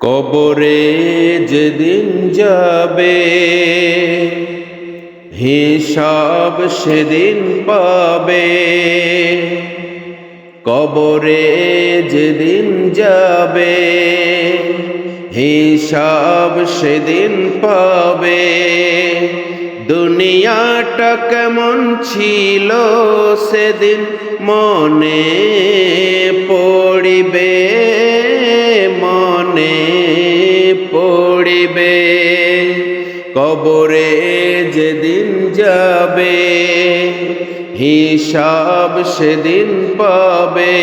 কবরে যেদিন যাবে হিসাব সেদিন পাবে। কবরে যেদিন যাবে হিসাব সেদিন পাবে। দুনিয়াটা কেমন ছিল সেদিন মনে পড়িবে, মনে পড়িবে। কবরে যেদিন যাবে হিসাব সেদিন পাবে।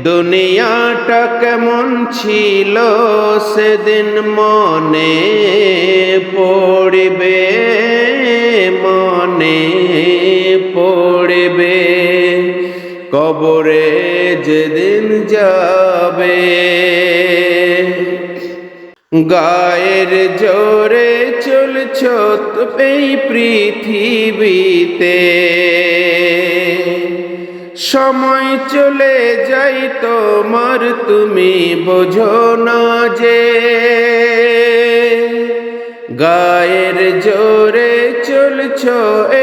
দুনিয়াটা কেমন ছিল সেদিন মনে পড়িবে, মনে পড়িবে। কবরে যেদিন যাবে গায়ের জোরে চলছ এই পৃথিবীতে, সময় চলে যাই তোমার তুমি বোঝো না যে। গায়ের জোরে চলছ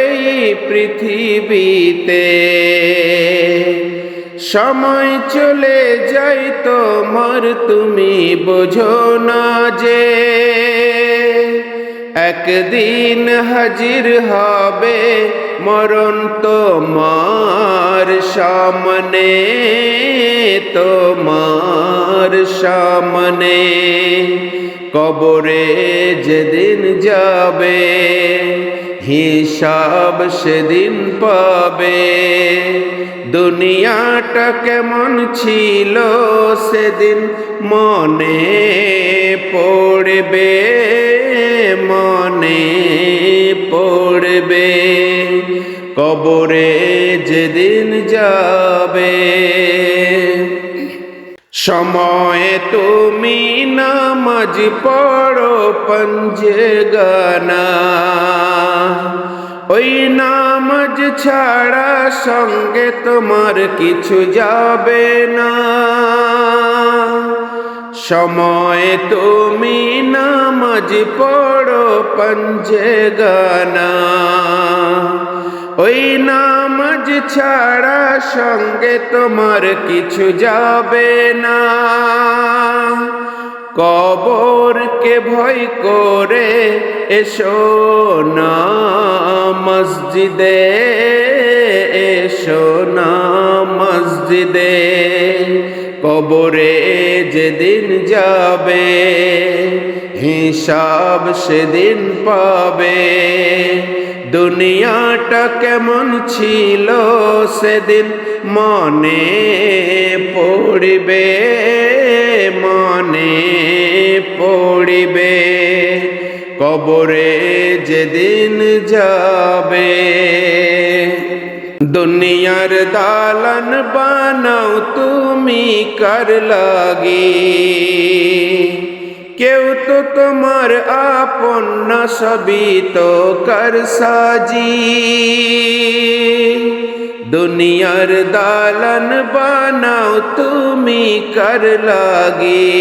এই পৃথিবীতে, সময় চলে যাই তোমার তুমি বোঝো না যে। একদিন হাজির হবে মরণ তোমার সামনে, তোমার সামনে। কবরে যেদিন যাবে হিসাব সেদিন পাবে। দুনিয়াটা কেমন ছিল সেদিন মনে পড়বে, মনে পড়বে। কবরে যেদিন যাবে সময় তুমি নামাজ পড়ো পঞ্জগানা, ওই নামাজ ছাড়া সঙ্গে তোমার কিছু যাবে না। সময় তুমি নামাজ পড়ো পঞ্জগানা, ওই নামাজ ছাড়া সঙ্গে তোমার কিছু যাবে না। কবরকে ভয় করে এসো না মসজিদে, এসো না মসজিদে। কবরে যেদিন যাবে হিসাব সেদিন পাবে। দুনিয়াটা কেমন ছিল সেদিন মনে পড়িবে, মনে পড়িবে। কবরে যেদিন যাবে দুনিয়ার দালান বানাও তুমি কার লাগি, কেউ তো তোমার আপন না সবই তো কার সাজি। দুনিয়ার দালান বানাও তুমি কার লাগি,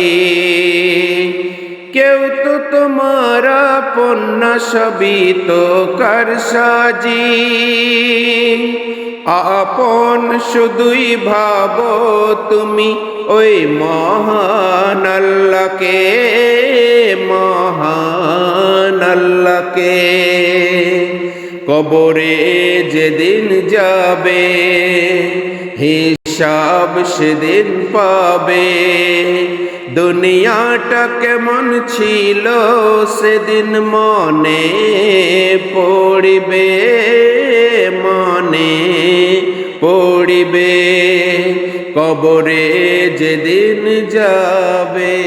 কেউ তো তোমার আপন না সবই তো কার সাজি। আপন শুধুই ভাবো তুমি ওই মহান আল্লাহকে, মহান আল্লাহকে। কবরে যেদিন যাবে হিসাব সেদিন পাবে। দুনিয়াটা কেমন ছিল সেদিন মনে পড়িবে, মনে পড়িবে। কবরে যেদিন যাবে।